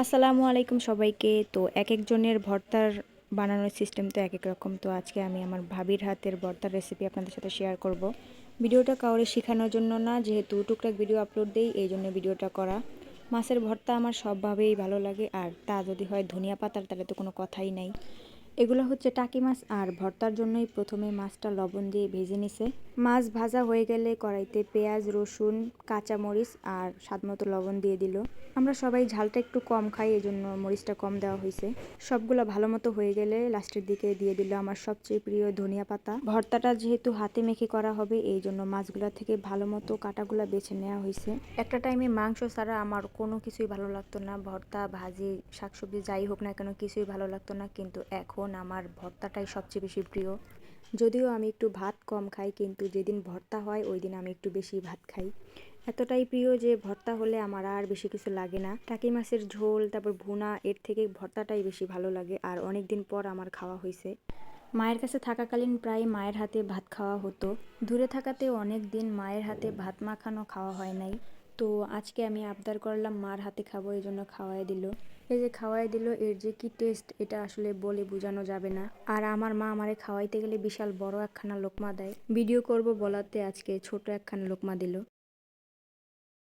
আসসালামু আলাইকুম সবাইকে। তো একেকজনের ভর্তার বানানোর সিস্টেম তো একেক রকম। তো আজকে আমি আমার ভাবির হাতের ভর্তার রেসিপি আপনাদের সাথে শেয়ার করব। ভিডিওটা কাউরে শেখানোর জন্য না, যেহেতু টুকটাক ভিডিও আপলোড দেই এই জন্য ভিডিওটা করা। মাছের ভর্তা আমার সবভাবেই ভালো লাগে, আর তা যদি হয় ধনিয়া পাতার তাহলে তো কোনো কথাই নাই। এগুলো হচ্ছে টাকি মাছ, আর ভর্তার জন্যই প্রথমে মাছটা লবণ দিয়ে ভেজে নিছে। মাছ ভাজা হয়ে গেলে কড়াইতে পেঁয়াজ, রসুন, কাঁচামরিচ আর স্বাদমতো লবণ দিয়ে দিল। আমরা সবাই ঝালটা একটু কম খাই, এই জন্য মরিচটা কম দেওয়া হয়েছে। সবগুলো ভালো মতো হয়ে গেলে লাস্টের দিকে দিয়ে দিল আমার সবচেয়ে প্রিয় ধনিয়া পাতা। ভর্তাটা যেহেতু হাতে মেখে করা হবে এই জন্য মাছগুলো থেকে ভালো মতো কাটাগুলো বেছে নেওয়া হয়েছে। একটা টাইমে মাংস ছাড়া আমার কোনো কিছুই ভালো লাগতো না, ভর্তা ভাজি শাকসবজি যাই হোক না কেন কিছুই ভালো লাগতো না, কিন্তু এখন আমার ভর্তাটাই সবচেয়ে বেশি প্রিয়। যদিও আমি একটু ভাত কম খাই, কিন্তু যেদিন ভর্তা হয় ওই দিন আমি একটু বেশি ভাত খাই। এতটাই প্রিয় যে ভর্তা হলে আমার আর বেশি কিছু লাগে না। টাকি মাছের ঝোল, তারপর ভুনা, এর থেকে ভর্তাটাই বেশি ভালো লাগে, আর অনেক দিন পর আমার খাওয়া হয়েছে। মায়ের কাছে থাকাকালীন প্রায় মায়ের হাতে ভাত খাওয়া হতো। দূরে থাকাতে অনেক দিন মায়ের হাতে ভাত মাখানো খাওয়া হয় নাই। তো আজকে আমি আবদার করলাম মার হাতে খাবো, এই জন্য খাওয়াই দিল। এই যে খাওয়াই দিল, এর যে কি টেস্ট এটা আসলে বলে বোঝানো যাবে না। আর আমার মা আমারে খাওয়াইতে গেলে বিশাল বড় একখানা লোকমা দেয়, ভিডিও করব বলাতে আজকে ছোট একখানা লোকমা দিল।